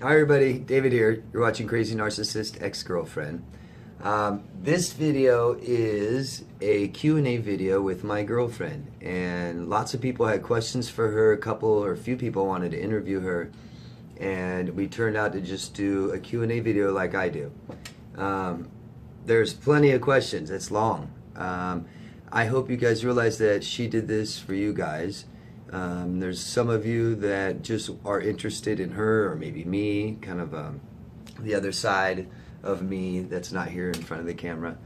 Hi everybody, David here. You're watching Crazy Narcissist Ex-Girlfriend. This video is a Q&A video with my girlfriend, and lots of people had questions for her. A few people wanted to interview her, and we turned out to just do a Q&A video like I do. There's plenty of questions. It's long. I hope you guys realize that she did this for you guys. There's some of you that just are interested in her, or maybe me, kind of the other side of me that's not here in front of the camera.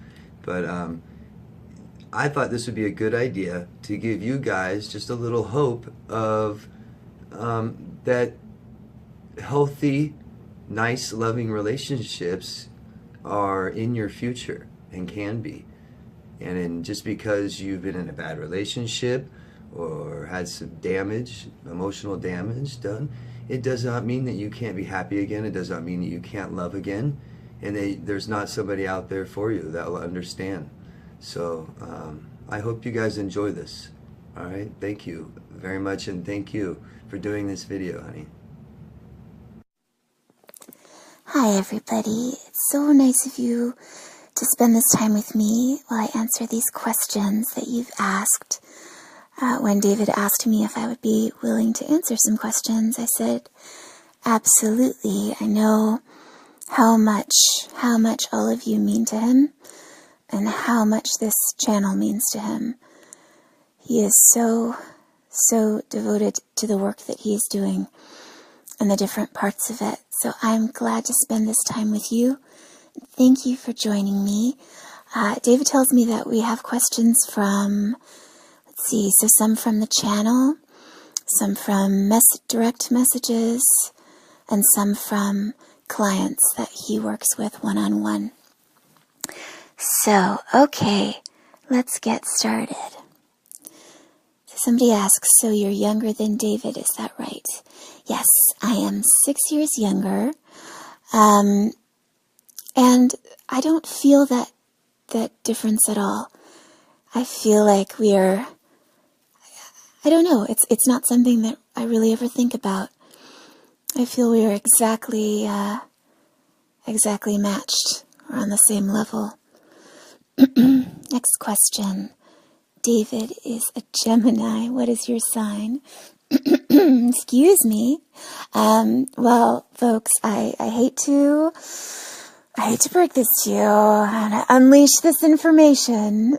But I thought this would be a good idea to give you guys just a little hope of that healthy, nice, loving relationships are in your future and can be. And just because you've been in a bad relationship or had some damage, emotional damage done, it does not mean that you can't be happy again. It does not mean that you can't love again. And there's not somebody out there for you that will understand. So I hope you guys enjoy this. All right, thank you very much, and thank you for doing this video, honey. Hi everybody, it's so nice of you to spend this time with me while I answer these questions that you've asked. When David asked me if I would be willing to answer some questions, I said, absolutely. I know how much all of you mean to him and how much this channel means to him. He is so devoted to the work that he is doing and the different parts of it. So I'm glad to spend this time with you. Thank you for joining me. David tells me that we have questions from, let's see, so some from the channel, some from direct messages, and some from clients that he works with one-on-one. So, okay, let's get started. So somebody asks, so you're younger than David, is that right? Yes, I am 6 years younger. And I don't feel that difference at all. I feel like I don't know, it's not something that I really ever think about. I feel we are exactly matched. We're on the same level. Next question. David is a Gemini. What is your sign? Excuse me. Well, folks, I hate to break this to you and unleash this information.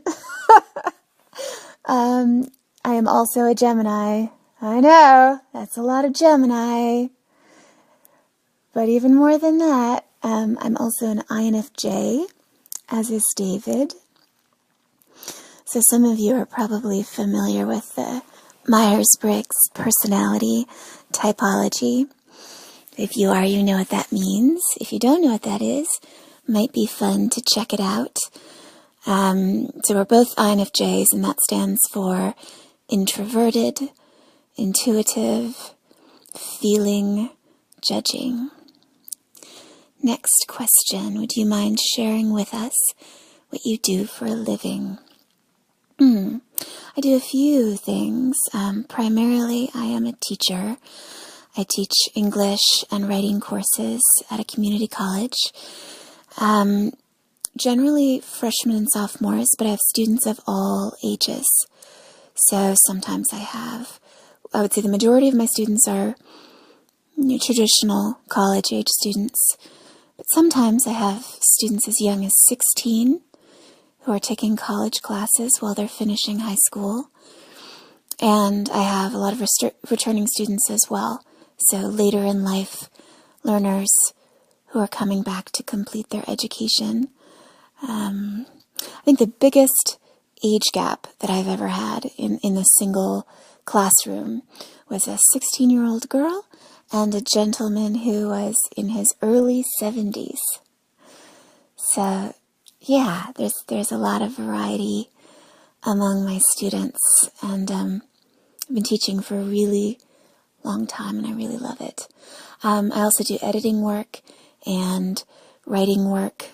I am also a Gemini. I know, that's a lot of Gemini. But even more than that, I'm also an INFJ, as is David. So some of you are probably familiar with the Myers-Briggs personality typology. If you are, you know what that means. If you don't know what that is, it might be fun to check it out. So we're both INFJs, and that stands for introverted, intuitive, feeling, judging. Next question. Would you mind sharing with us what you do for a living? I do a few things. Primarily, I am a teacher. I teach English and writing courses at a community college. Generally freshmen and sophomores, but I have students of all ages. So sometimes I would say the majority of my students are traditional college-age students. But sometimes I have students as young as 16 who are taking college classes while they're finishing high school. And I have a lot of returning students as well. So later in life, learners who are coming back to complete their education. I think the biggest age gap that I've ever had in a single classroom was a 16-year-old girl and a gentleman who was in his early 70s. So, yeah, there's a lot of variety among my students, and I've been teaching for a really long time, and I really love it. I also do editing work and writing work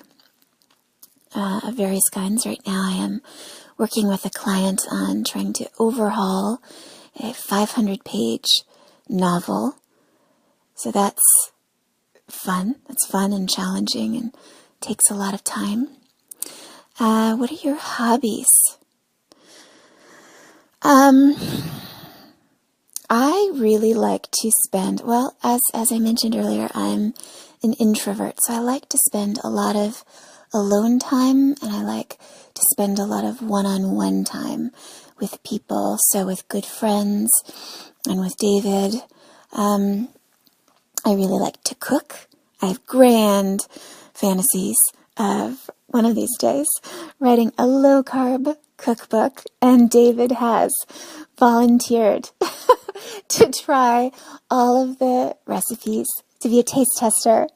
of various kinds. Right now I am working with a client on trying to overhaul a 500-page novel. So that's fun. It's fun and challenging and takes a lot of time. What are your hobbies? I really like to spend, well, as I mentioned earlier, I'm an introvert, so I like to spend a lot of alone time, and I like to spend a lot of one-on-one time with people, so with good friends and with David. I really like to cook. I have grand fantasies of one of these days writing a low-carb cookbook, and David has volunteered to try all of the recipes, to be a taste tester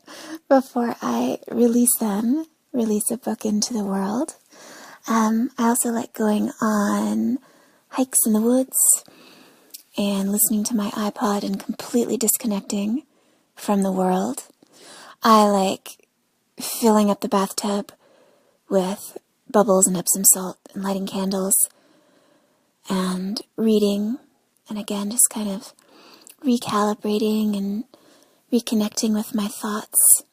before I release a book into the world. I also like going on hikes in the woods and listening to my iPod and completely disconnecting from the world. I like filling up the bathtub with bubbles and Epsom salt and lighting candles and reading, and again, just kind of recalibrating and reconnecting with my thoughts.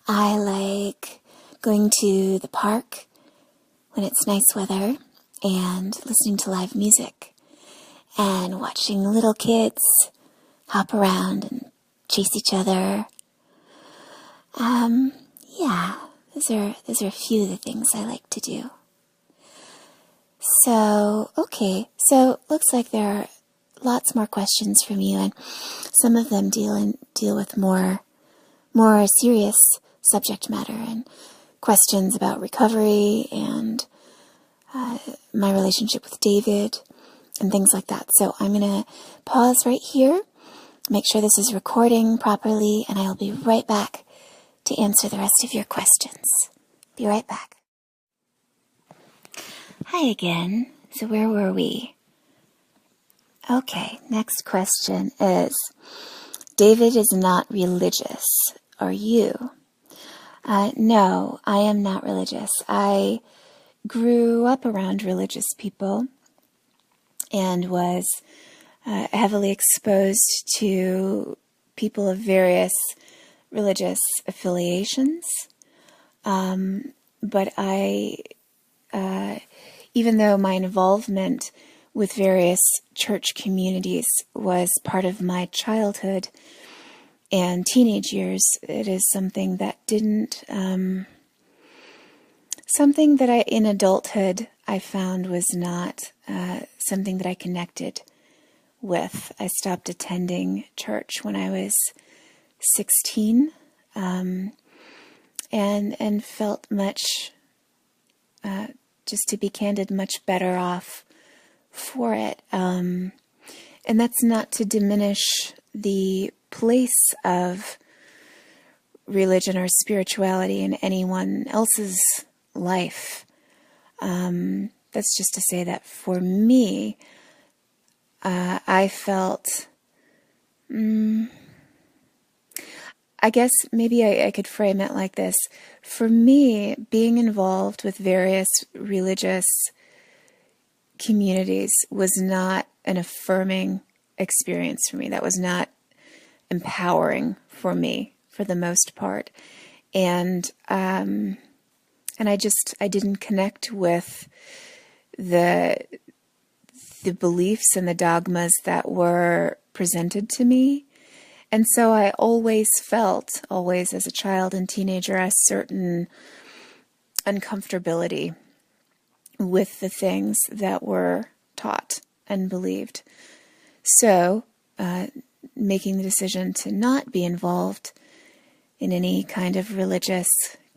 I like going to the park when it's nice weather and listening to live music and watching little kids hop around and chase each other. Yeah, those are a few of the things I like to do. So, okay, so looks like there are lots more questions from you, and some of them deal with more serious subject matter and questions about recovery and my relationship with David and things like that. So I'm going to pause right here, make sure this is recording properly, and I'll be right back to answer the rest of your questions. Be right back. Hi again. So where were we? Okay, next question is, David is not religious. Are you? No, I am not religious. I grew up around religious people and was heavily exposed to people of various religious affiliations. But even though my involvement with various church communities was part of my childhood and teenage years, it is something that in adulthood I found was not something that I connected with. I stopped attending church when I was 16, and felt much, just to be candid, much better off for it. And that's not to diminish the place of religion or spirituality in anyone else's life. That's just to say that for me, I felt, I guess maybe I could frame it like this. For me, being involved with various religious communities was not an affirming experience for me. That was not empowering for me, for the most part. And I didn't connect with the beliefs and the dogmas that were presented to me. And so I always as a child and teenager, a certain uncomfortability with the things that were taught and believed. So, making the decision to not be involved in any kind of religious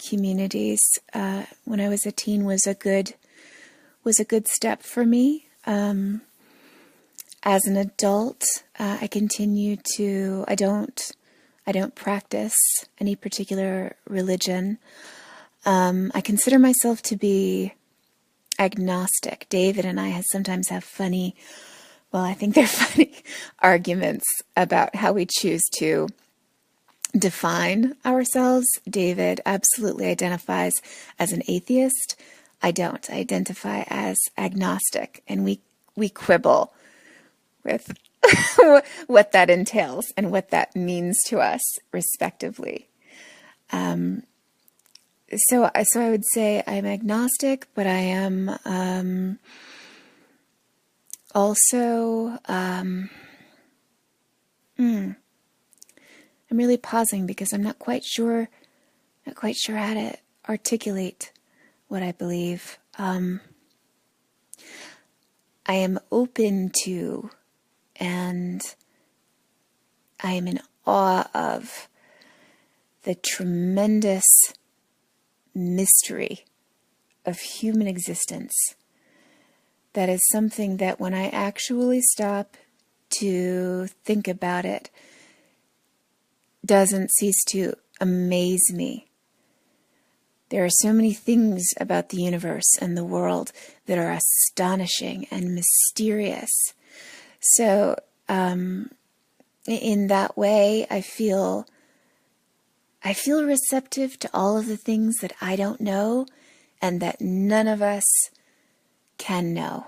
communities when I was a teen was a good step for me. As an adult, I continue to. I don't practice any particular religion. I consider myself to be agnostic. David and I sometimes have funny, well, I think they're funny arguments about how we choose to define ourselves. David absolutely identifies as an atheist. I don't. I identify as agnostic, and we quibble with what that entails and what that means to us, respectively. So I would say I'm agnostic, but I am also. I'm really pausing because I'm not quite sure how to articulate what I believe. I am open to, and I am in awe of the tremendous mystery of human existence. That is something that when I actually stop to think about it, doesn't cease to amaze me. There are so many things about the universe and the world that are astonishing and mysterious. So, in that way, I feel receptive to all of the things that I don't know and that none of us can know,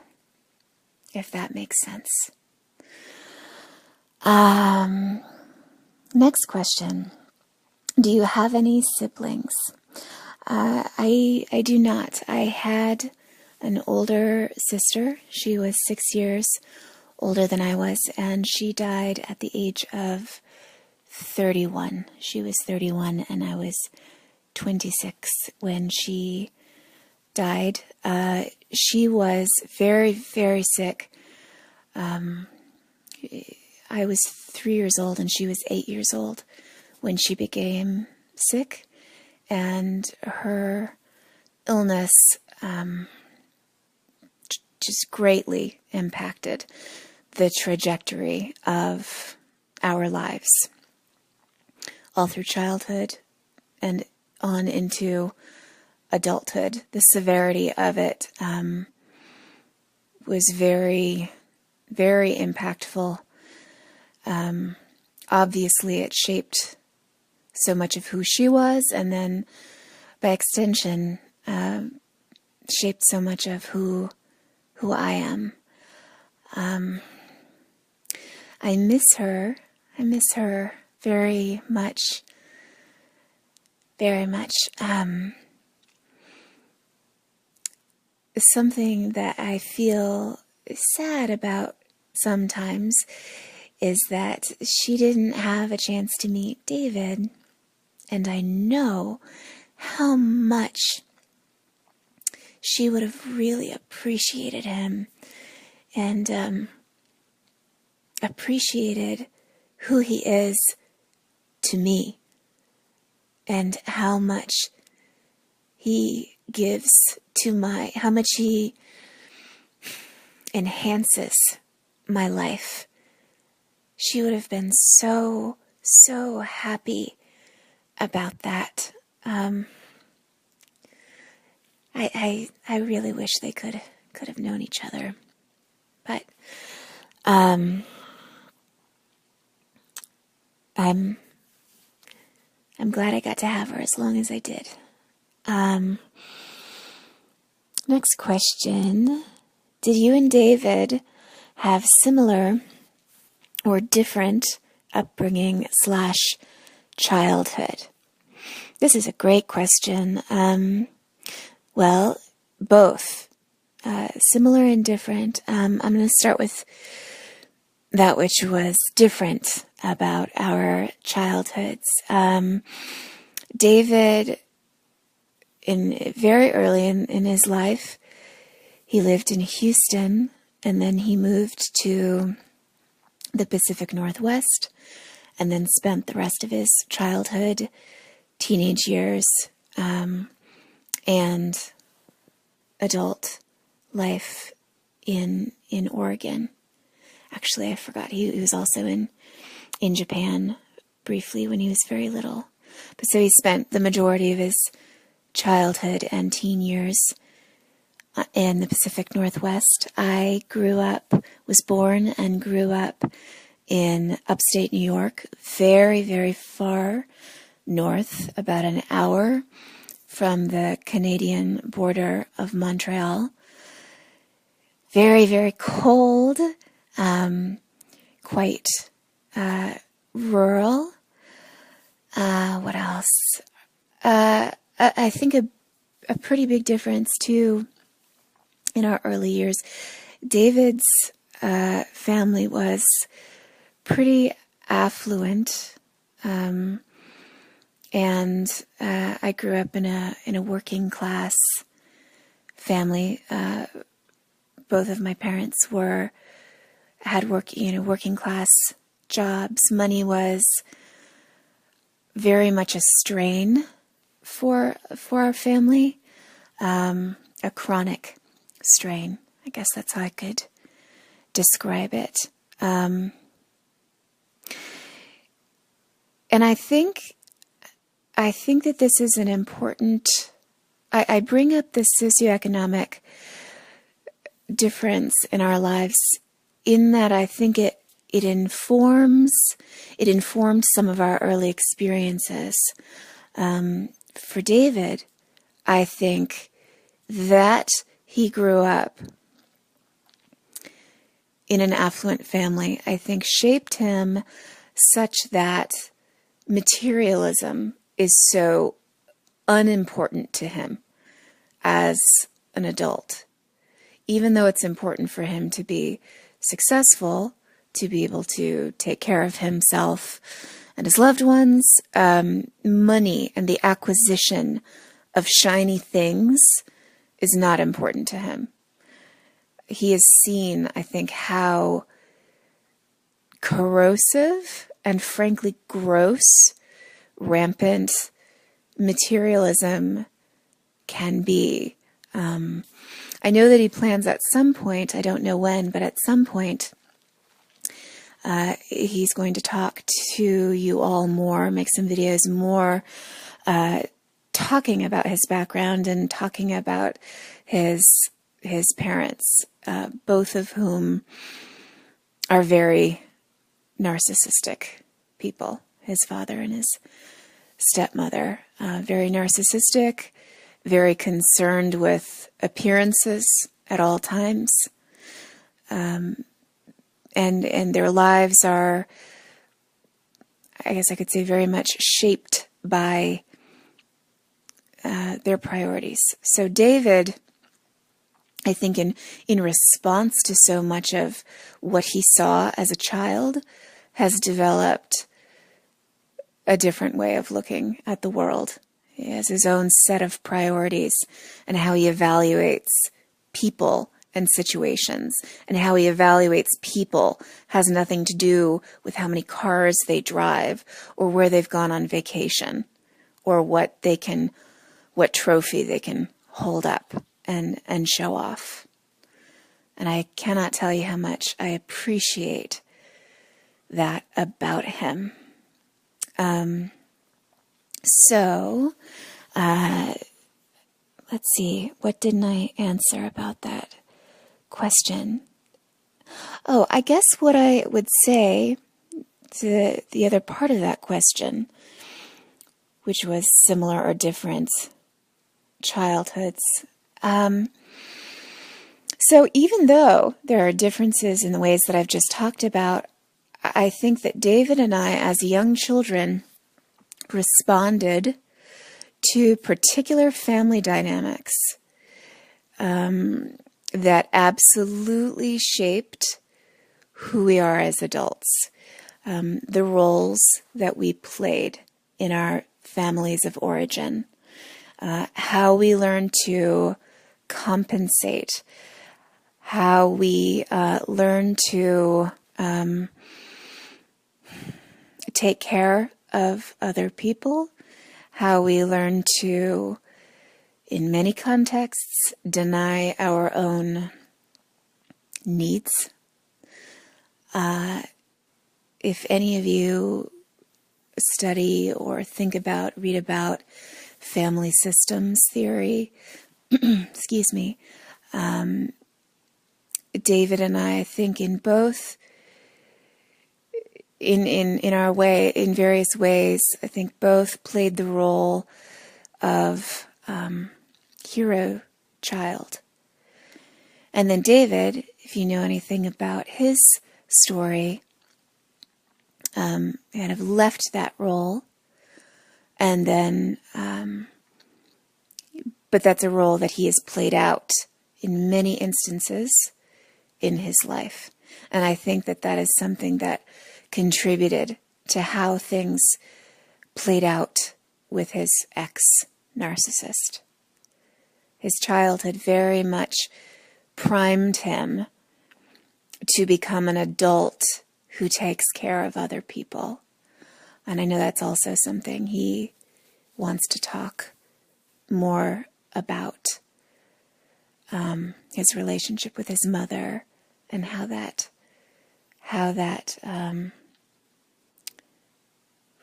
if that makes sense. Next question. Do you have any siblings? I do not. I had an older sister. She was 6 years older than I was, and she died at the age of 31. She was 31 and I was 26 when she died. She was very, very sick. I was 3 years old and she was 8 years old when she became sick, and her illness just greatly impacted the trajectory of our lives all through childhood and on into adulthood. The severity of it was very, very impactful. Obviously, it shaped so much of who she was, and then by extension, shaped so much of who I am. I miss her. I miss her very much. Very much. Something that I feel sad about sometimes is that she didn't have a chance to meet David, and I know how much she would have really appreciated him and appreciated who he is to me and how much he gives to how much he enhances my life. She would have been so, so happy about that. I really wish they could have known each other, but I'm glad I got to have her as long as I did. Next question: did you and David have similar or different upbringing / childhood? This is a great question. Well, both. Similar and different. I'm going to start with that which was different about our childhoods. David, very early in his life, he lived in Houston, and then he moved to the Pacific Northwest, and then spent the rest of his childhood, teenage years, and adult life in Oregon. Actually, I forgot, he was also in Japan briefly when he was very little. But so he spent the majority of his childhood and teen years in the Pacific Northwest. I was born and grew up in upstate New York, very, very far north, about an hour from the Canadian border of Montreal. Very, very cold, quite rural. What else? I think a pretty big difference too in our early years. David's family was pretty affluent, and I grew up in a working class family. Both of my parents had working class jobs. Money was very much a strain for our family, a chronic strain. I guess that's how I could describe it. And I think that this is an important. I bring up the socioeconomic difference in our lives in that I think it informed some of our early experiences. For David, I think that he grew up in an affluent family, I think shaped him such that materialism is so unimportant to him as an adult. Even though it's important for him to be successful, to be able to take care of himself and his loved ones, money and the acquisition of shiny things is not important to him. He has seen, I think, how corrosive and frankly gross, rampant materialism can be. I know that he plans at some point, I don't know when, but at some point, he's going to talk to you all more, make some videos more, talking about his background and talking about his parents, both of whom are very narcissistic people, his father and his stepmother, very narcissistic, very concerned with appearances at all times. And their lives are, I guess I could say, very much shaped by their priorities. So David, I think in response to so much of what he saw as a child, has developed a different way of looking at the world. He has his own set of priorities and how he evaluates people and situations, and how he evaluates people has nothing to do with how many cars they drive or where they've gone on vacation or what trophy they can hold up and show off. And I cannot tell you how much I appreciate that about him. So, let's see, what didn't I answer about that question? Oh, I guess what I would say to the other part of that question, which was similar or different childhoods. So even though there are differences in the ways that I've just talked about, I think that David and I, as young children, responded to particular family dynamics that absolutely shaped who we are as adults, the roles that we played in our families of origin, how we learn to compensate, how we learn to take care of other people, how we learn to, in many contexts, deny our own needs. If any of you study or read about family systems theory, excuse me, David and I think in both, in our way, in various ways, I think both played the role of hero child. And then David, if you know anything about his story, kind of left that role, and then, but that's a role that he has played out in many instances in his life. And I think that that is something that contributed to how things played out with his ex-narcissist. His childhood very much primed him to become an adult who takes care of other people. And I know that's also something he wants to talk more about, his relationship with his mother and how that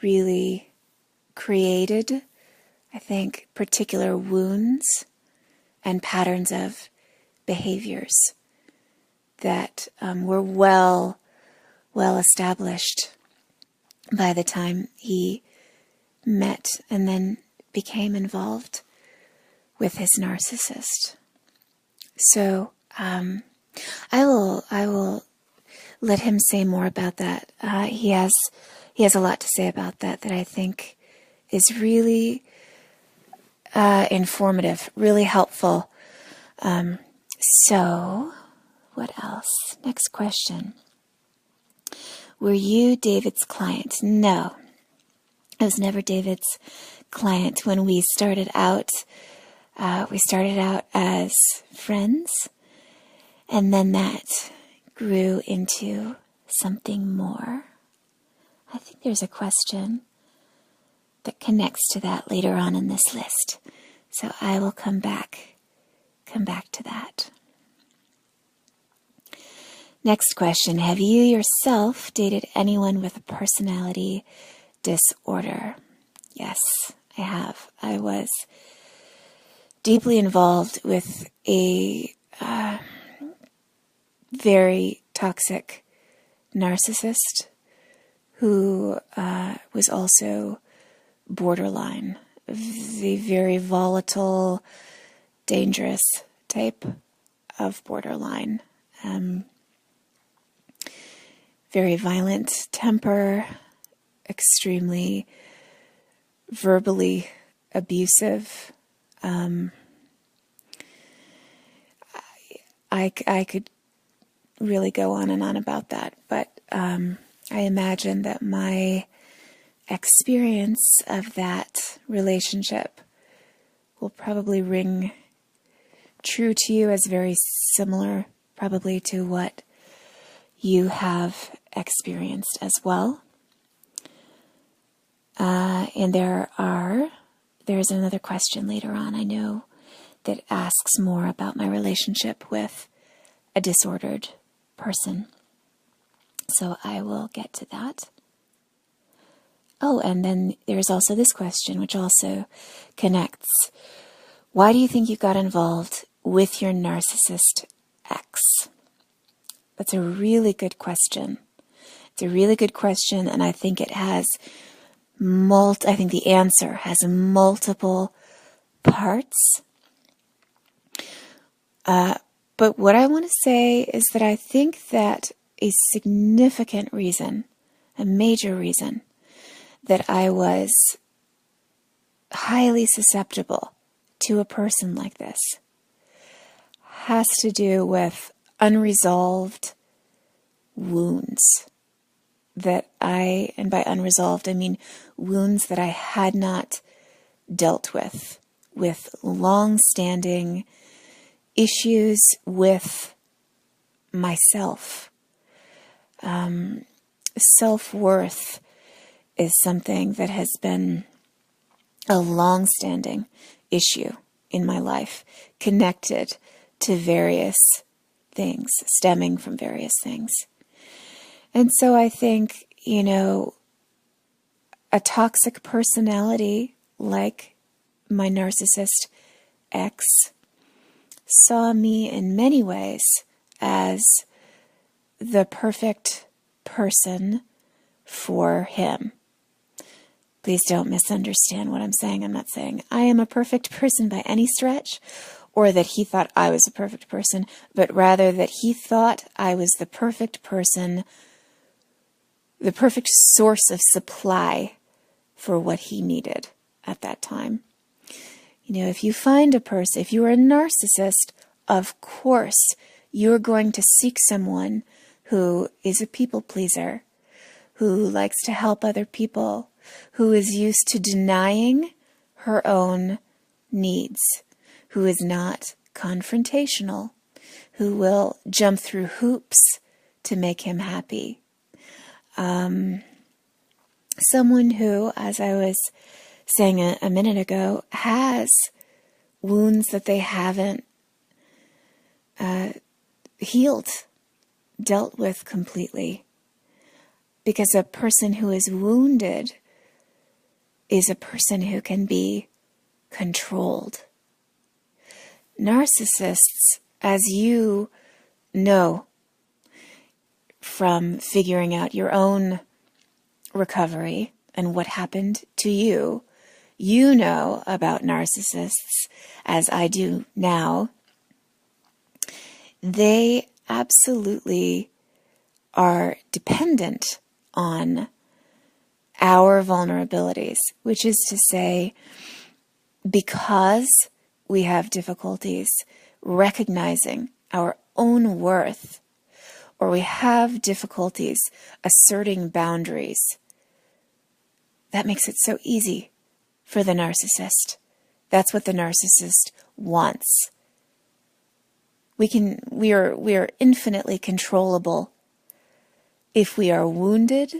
really created, I think, particular wounds and patterns of behaviors that were well established by the time he met and then became involved with his narcissist. So I will let him say more about that. He has a lot to say about that I think is really informative, really helpful. So, what else? Next question. Were you David's client? No, I was never David's client. When we started out as friends, and then that grew into something more. I think there's a question that connects to that later on in this list. So I will come back to that. Next question. Have you yourself dated anyone with a personality disorder? Yes, I have. I was deeply involved with a very toxic narcissist who was also borderline, the very volatile, dangerous type of borderline. Very violent temper, extremely verbally abusive. I could really go on and on about that, but I imagine that my experience of that relationship will probably ring true to you as very similar probably to what you have experienced as well. And there's another question later on, I know, that asks more about my relationship with a disordered person. So I will get to that. Oh, and then there's also this question, which also connects. Why do you think you got involved with your narcissist ex? That's a really good question. It's a really good question, and I think it has I think the answer has multiple parts. But what I want to say is that I think that a significant reason, a major reason, that I was highly susceptible to a person like this has to do with unresolved wounds that and by unresolved, I mean wounds that I had not dealt with long-standing issues with myself. Self-worth is something that has been a long-standing issue in my life, connected to various things, stemming from various things. And so I think, a toxic personality like my narcissist ex saw me in many ways as the perfect person for him. Please don't misunderstand what I'm saying. I'm not saying I am a perfect person by any stretch, or that he thought I was a perfect person, but rather that he thought I was the perfect person the perfect source of supply for what he needed at that time. You know, if you find a person, if you're a narcissist, of course, you're going to seek someone who is a people pleaser, who likes to help other people, who is used to denying her own needs, who is not confrontational, who will jump through hoops to make him happy. Someone who, as I was saying a minute ago, has wounds that they haven't healed, dealt with completely. Because a person who is wounded is a person who can be controlled. Narcissists, as you know from figuring out your own recovery and what happened to you, you know about narcissists, as I do now. They absolutely are dependent on our vulnerabilities, which is to say, because we have difficulties recognizing our own worth, or we have difficulties asserting boundaries, that makes it so easy for the narcissist. That's what the narcissist wants. We are infinitely controllable if we are wounded.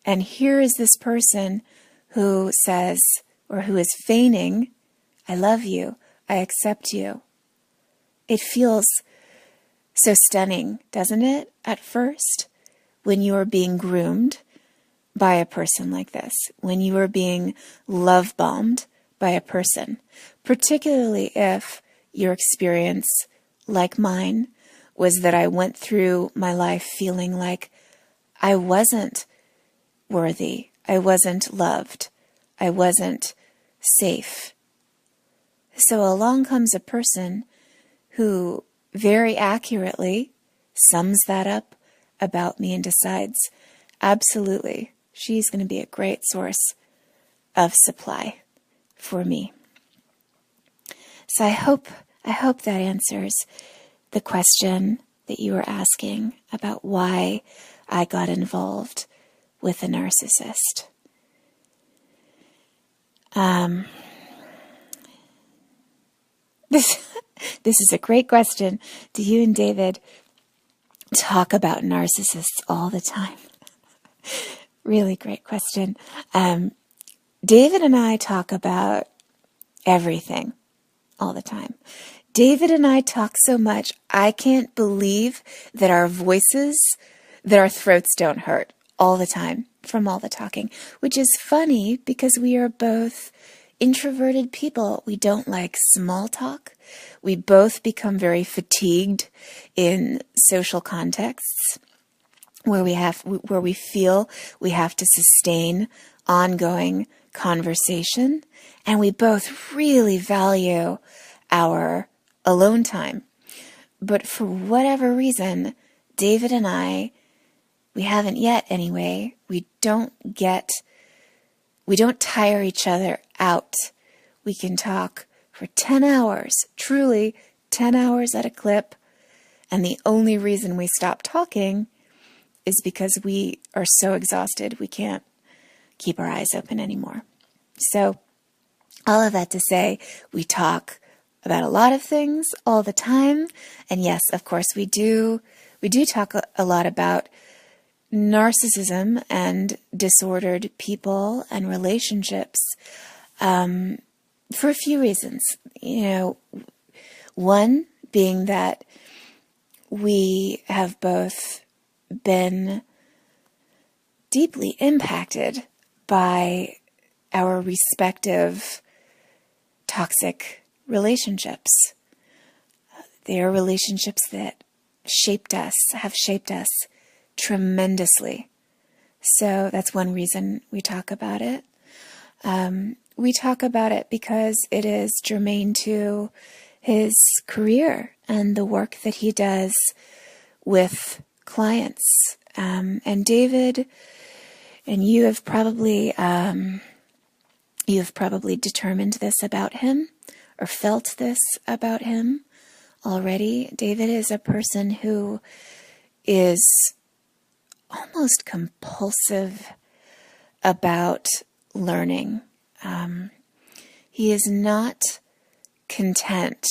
And here is this person who says, or who is feigning, I love you, I accept you. It feels so stunning, doesn't it, at first, when you are being groomed by a person like this, when you are being love-bombed by a person, particularly if your experience, like mine, was that I went through my life feeling like I wasn't worthy, I wasn't loved, I wasn't safe. So along comes a person who very accurately sums that up about me and decides, absolutely, she's going to be a great source of supply for me. So I hope that answers the question that you were asking about why I got involved with a narcissist. This is a great question. Do you and David talk about narcissists all the time? Really great question. David and I talk about everything all the time. David and I talk so much, I can't believe that our throats don't hurt all the time from all the talking, which is funny because we are both introverted people. We don't like small talk. We both become very fatigued in social contexts where we feel we have to sustain ongoing conversation, and we both really value our alone time. But for whatever reason, David and I, we haven't yet anyway, we don't tire each other out. We can talk for 10 hours, truly 10 hours at a clip, and the only reason we stop talking is because we are so exhausted we can't keep our eyes open anymore. So, all of that to say, we talk about a lot of things all the time, and yes, of course, we do talk a lot about narcissism and disordered people and relationships for a few reasons. You know, one being that we have both been deeply impacted by our respective toxic relationships. They are relationships that have shaped us tremendously. So that's one reason we talk about it. We talk about it because it is germane to his career and the work that he does with clients And David, and you have probably determined this about him or felt this about him already. David is a person who is almost compulsive about learning. He is not content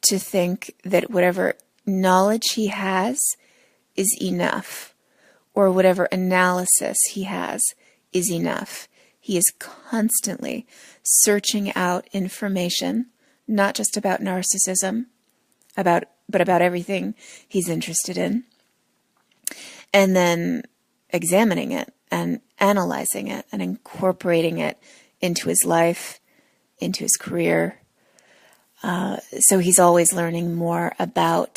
to think that whatever knowledge he has is enough, or whatever analysis he has is enough. He is constantly searching out information, not just about narcissism, but about everything he's interested in, and then examining it and analyzing it and incorporating it into his life, into his career. So he's always learning more about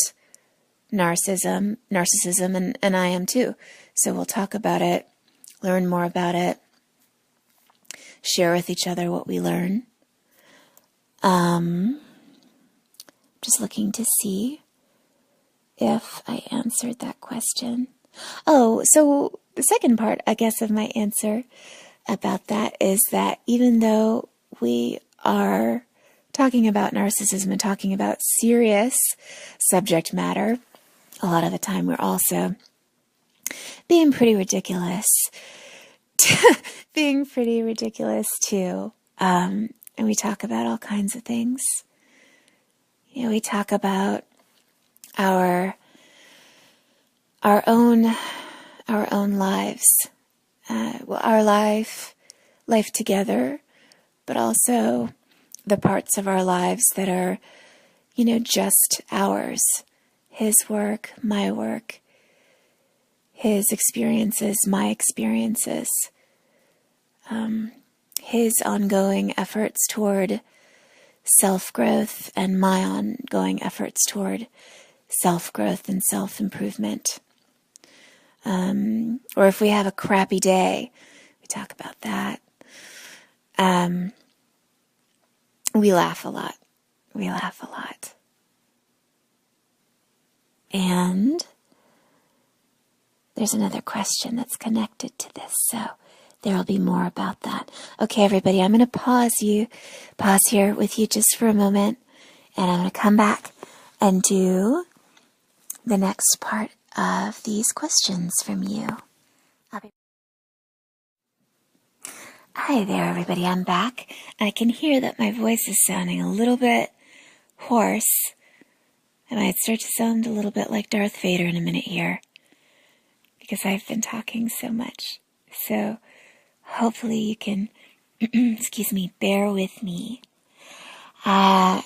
narcissism, and I am too. So we'll talk about it, learn more about it, share with each other what we learn. Just looking to see if I answered that question. Oh, so the second part, I guess, of my answer about that is that even though we are talking about narcissism and talking about serious subject matter, a lot of the time we're also being pretty ridiculous. Being pretty ridiculous too. And we talk about all kinds of things. You know, we talk about our own lives, our life together, but also the parts of our lives that are, just ours. His work, my work, his experiences, my experiences, his ongoing efforts toward self-growth and my ongoing efforts toward self-growth and self-improvement. Or if we have a crappy day, we talk about that. We laugh a lot. And there's another question that's connected to this, so there will be more about that. Okay, everybody, I'm going to pause here with you just for a moment, and I'm going to come back and do the next part of these questions from you. Hi there, everybody. I'm back. I can hear that my voice is sounding a little bit hoarse. I might start to sound a little bit like Darth Vader in a minute here, because I've been talking so much. So hopefully you can, bear with me. And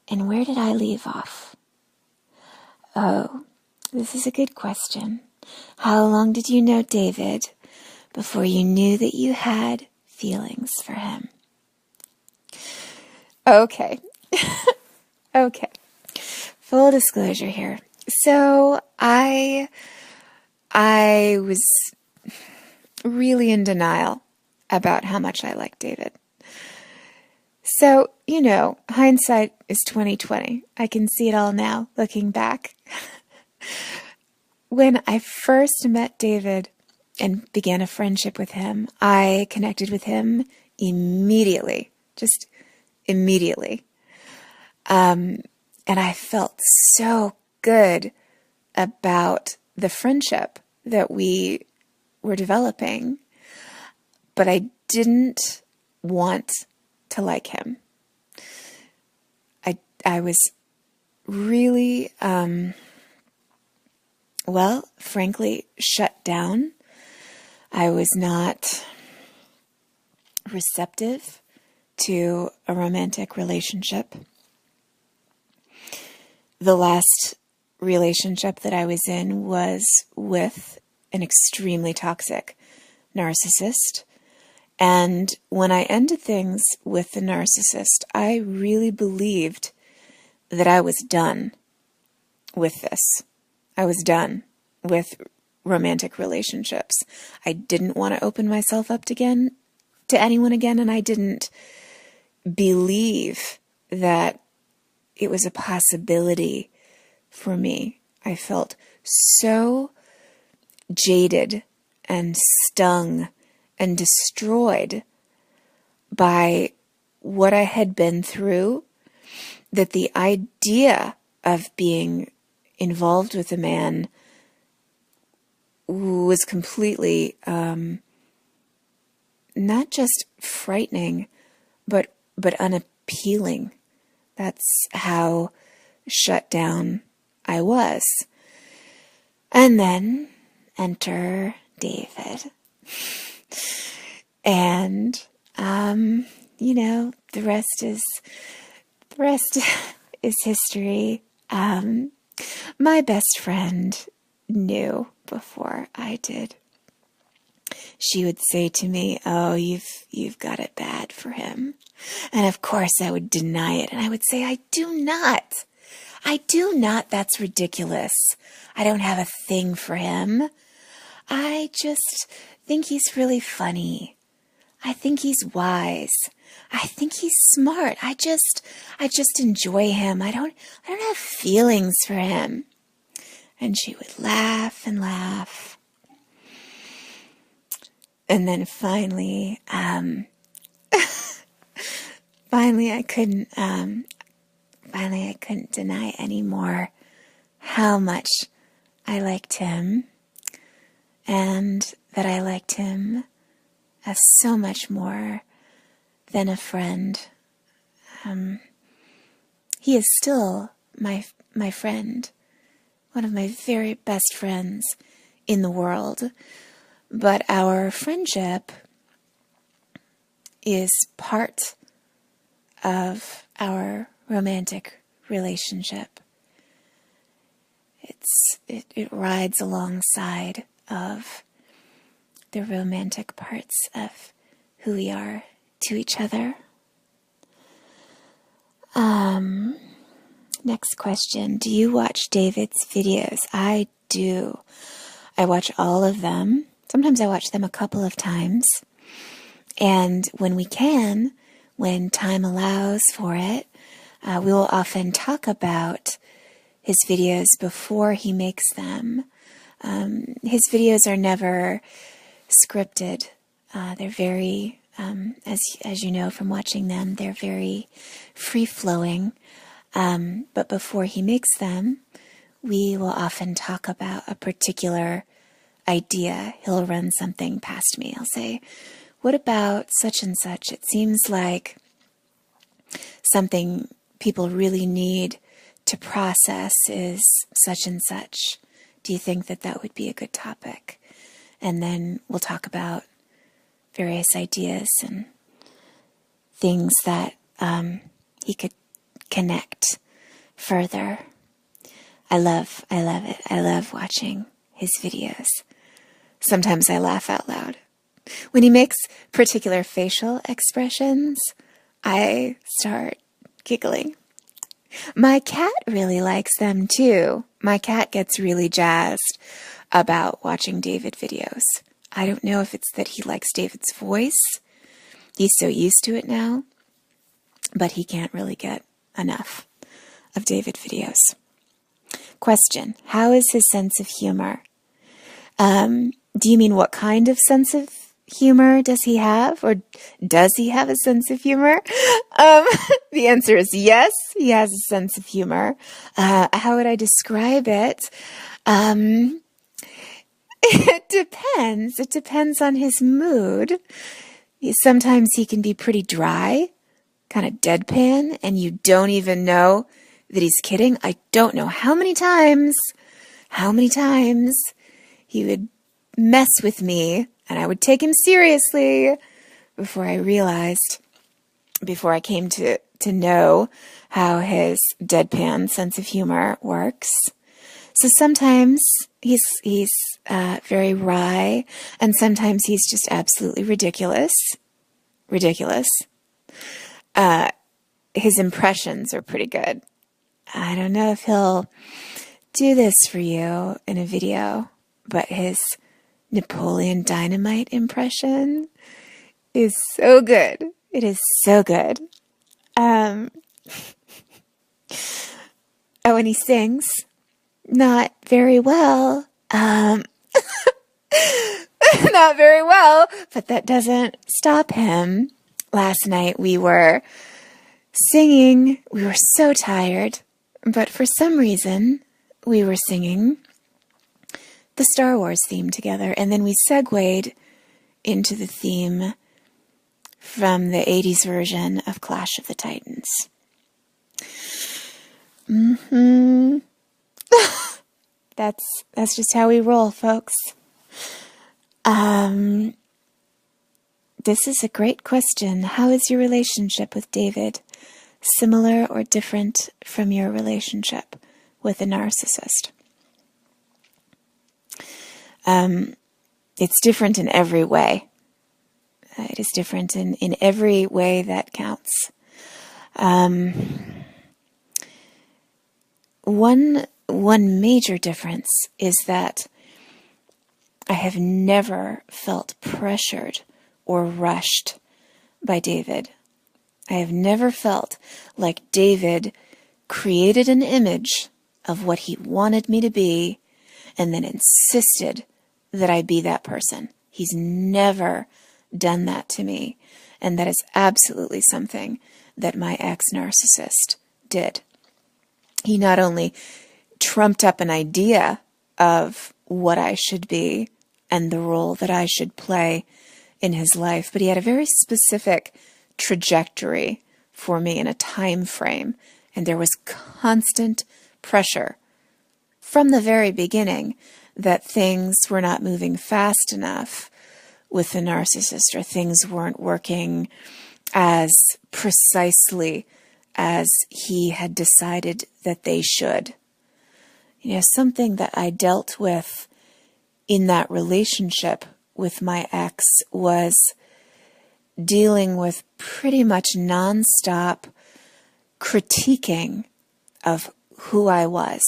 where did I leave off? Oh, this is a good question. How long did you know David before you knew that you had feelings for him? Okay. Okay. Full disclosure here. So I was really in denial about how much I liked David. So, hindsight is 20/20. I can see it all now, looking back. When I first met David and began a friendship with him, I connected with him immediately, just immediately. And I felt so good about the friendship that we were developing, but I didn't want to like him. I was really, frankly, shut down. I was not receptive to a romantic relationship. The last relationship that I was in was with an extremely toxic narcissist. And when I ended things with the narcissist, I really believed that I was done with this. I was done with romantic relationships. I didn't want to open myself up to anyone again, and I didn't believe that it was a possibility for me. I felt so jaded and stung and destroyed by what I had been through, that the idea of being involved with a man was completely not just frightening, but unappealing. That's how shut down I was. And then enter David. And the rest is history. My best friend knew before I did. She would say to me, "Oh, you've got it bad for him." And of course I would deny it, and I would say, I do not. That's ridiculous. I don't have a thing for him. I just think he's really funny. I think he's wise. I think he's smart. I just enjoy him. I don't have feelings for him. And she would laugh and laugh. And then finally I couldn't deny anymore how much I liked him, and that I liked him as so much more than a friend. He is still my friend, one of my very best friends in the world. But our friendship is part of our romantic relationship. It rides alongside of the romantic parts of who we are to each other. Next question. Do you watch David's videos? I do. I watch all of them. Sometimes I watch them a couple of times. And when we can, when time allows for it, we will often talk about his videos before he makes them. His videos are never scripted. They're very, as you know from watching them, they're very free-flowing. But before he makes them, we will often talk about a particular idea. He'll run something past me. I'll say, what about such and such? It seems like something people really need to process is such and such. Do you think that would be a good topic? And then we'll talk about various ideas and things that he could connect further. I love it. I love watching his videos. Sometimes I laugh out loud. When he makes particular facial expressions, I start giggling. My cat really likes them too. My cat gets really jazzed about watching David videos. I don't know if it's that he likes David's voice. He's so used to it now, but he can't really get enough of David videos. Question: how is his sense of humor? Do you mean what kind of sense of humor does he have? Or does he have a sense of humor? The answer is yes, he has a sense of humor. How would I describe it? It depends. It depends on his mood. Sometimes he can be pretty dry, kind of deadpan, and you don't even know that he's kidding. I don't know how many times he would mess with me and I would take him seriously before I came to know how his deadpan sense of humor works. So sometimes he's very wry, and sometimes he's just absolutely ridiculous. His impressions are pretty good. I don't know if he'll do this for you in a video, but his Napoleon Dynamite impression is so good. It is so good. Oh, and he sings not very well. Not very well, but that doesn't stop him. Last night we were singing. We were so tired, but for some reason we were singing the Star Wars theme together, and then we segued into the theme from the 80s version of Clash of the Titans. That's just how we roll, folks. This is a great question. How is your relationship with David? Similar or different from your relationship with a narcissist? It's different in every way. It is different in every way that counts. One major difference is that I have never felt pressured or rushed by David. I have never felt like David created an image of what he wanted me to be and then insisted that I be that person. He's never done that to me, and that is absolutely something that my ex-narcissist did. He not only trumped up an idea of what I should be and the role that I should play in his life, but he had a very specific trajectory for me in a time frame, and there was constant pressure from the very beginning that things were not moving fast enough with the narcissist, or things weren't working as precisely as he had decided that they should. You know, something that I dealt with in that relationship with my ex was dealing with pretty much nonstop critiquing of who I was.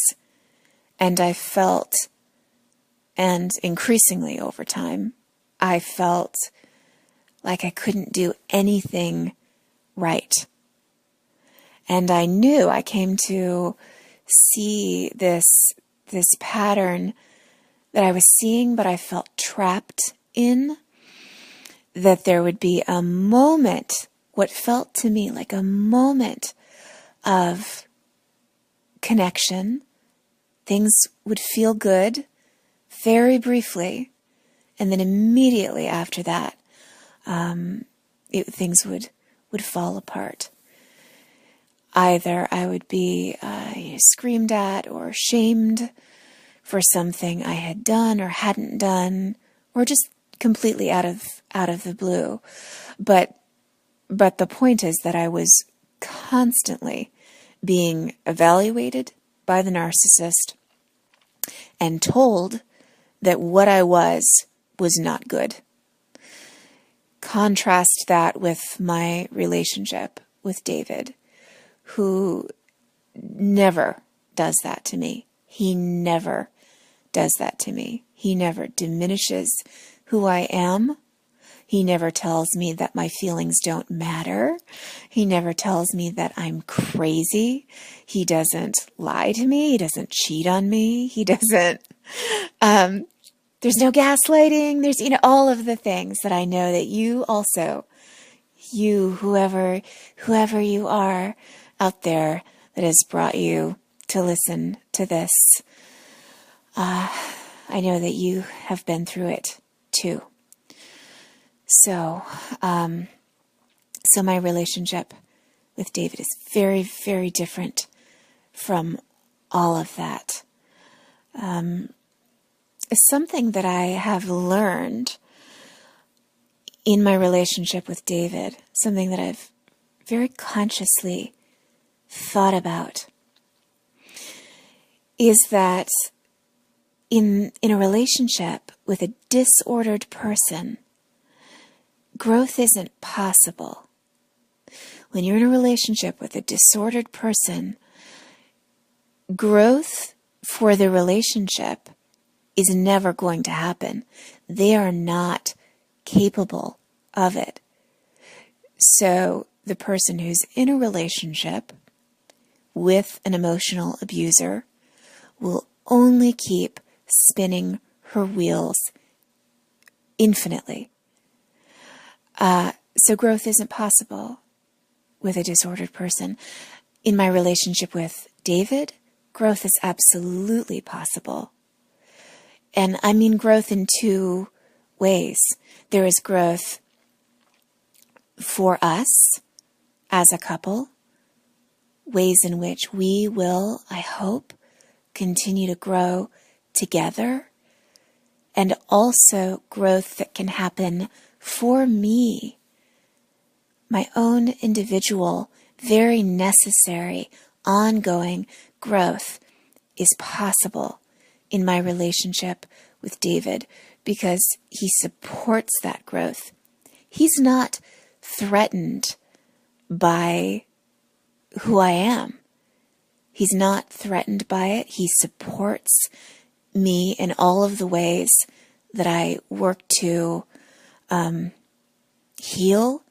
And I felt, and increasingly over time, I felt like I couldn't do anything right. And I knew, I came to see this pattern that I was seeing, but I felt trapped in, that there would be a moment, what felt to me like a moment of connection. Things would feel good very briefly, and then immediately after that, things would fall apart. Either I would be screamed at or shamed for something I had done or hadn't done, or just completely out of the blue. But the point is that I was constantly being evaluated by the narcissist and told that what I was not good. Contrast that with my relationship with David, who never does that to me. He never does that to me. He never diminishes who I am. He never tells me that my feelings don't matter. He never tells me that I'm crazy. He doesn't lie to me. He doesn't cheat on me. He doesn't, there's no gaslighting. There's, all of the things that I know that you also, whoever you are out there that has brought you to listen to this, I know that you have been through it too. So my relationship with David is very, very different from all of that. Something that I have learned in my relationship with David, something that I've very consciously thought about, is that in a relationship with a disordered person, growth isn't possible. When you're in a relationship with a disordered person, growth for the relationship is never going to happen. They are not capable of it. So the person who's in a relationship with an emotional abuser will only keep spinning her wheels infinitely. So growth isn't possible with a disordered person. In my relationship with David, growth is absolutely possible. And I mean growth in two ways. There is growth for us as a couple, ways in which we will, I hope, continue to grow together, and also growth that can happen for me, my own individual, very necessary, ongoing growth is possible in my relationship with David because he supports that growth. He's not threatened by who I am. He's not threatened by it. He supports me in all of the ways that I work to heal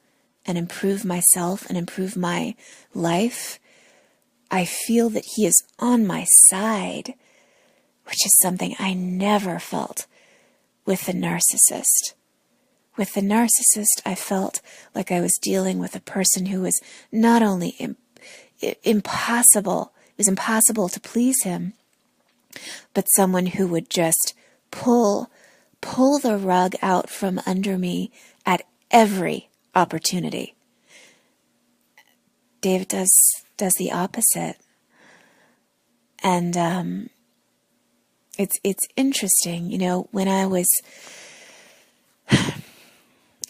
and improve myself and improve my life. I feel that he is on my side, which is something I never felt with the narcissist. With the narcissist, I felt like I was dealing with a person who was not only impossible, it was impossible to please him, but someone who would just pull the rug out from under me at every opportunity. David does the opposite. And it's interesting, when I was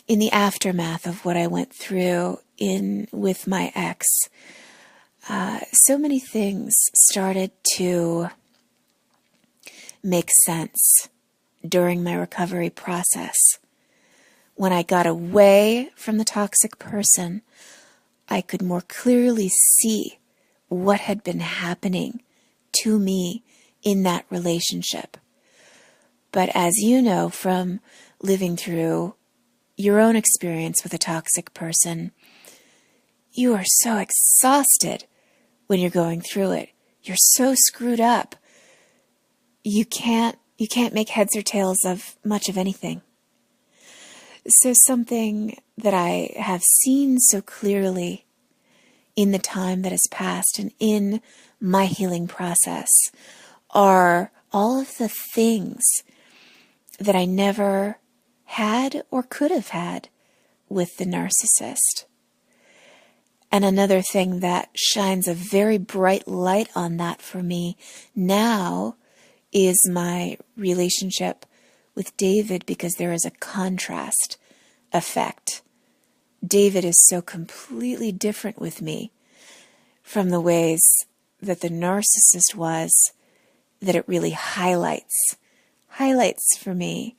in the aftermath of what I went through with my ex, so many things started to make sense during my recovery process. When I got away from the toxic person, I could more clearly see what had been happening to me in that relationship. But as you know from living through your own experience with a toxic person, you are so exhausted when you're going through it. You're so screwed up. You can't make heads or tails of much of anything. So something that I have seen so clearly in the time that has passed and in my healing process are all of the things that I never had or could have had with the narcissist. And another thing that shines a very bright light on that for me now is my relationship with David, because there is a contrast effect. David is so completely different with me from the ways that the narcissist was, that it really highlights for me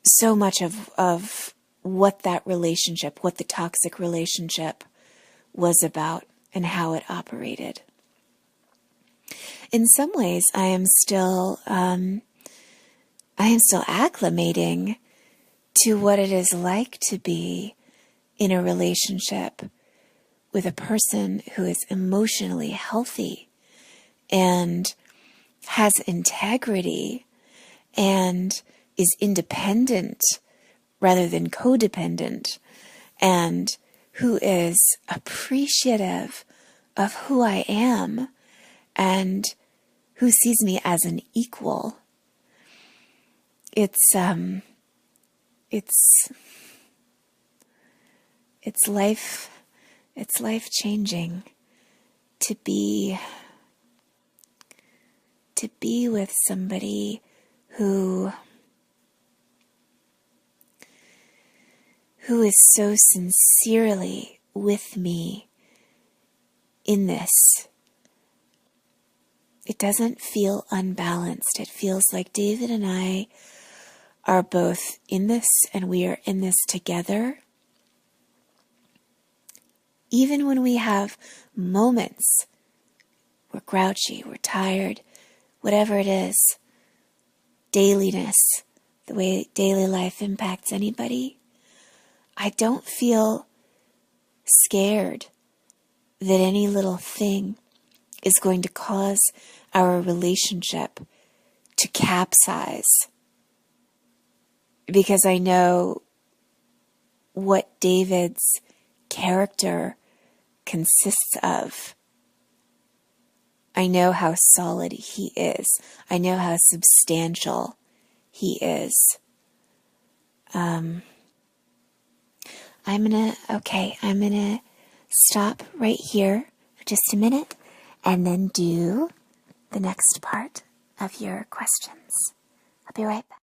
so much of what that relationship, what the toxic relationship was about and how it operated. In some ways, I am still acclimating to what it is like to be in a relationship with a person who is emotionally healthy and has integrity and is independent rather than codependent, and who is appreciative of who I am and who sees me as an equal. It's life changing to be with somebody who is so sincerely with me in this. It doesn't feel unbalanced. It feels like David and I are both in this, and we are in this together. Even when we have moments, we're grouchy, we're tired, whatever it is, dailiness, the way daily life impacts anybody, I don't feel scared that any little thing is going to cause our relationship to capsize, because I know what David's character consists of. I know how solid he is. I know how substantial he is. I'm gonna stop right here for just a minute and then do the next part of your questions. I'll be right back.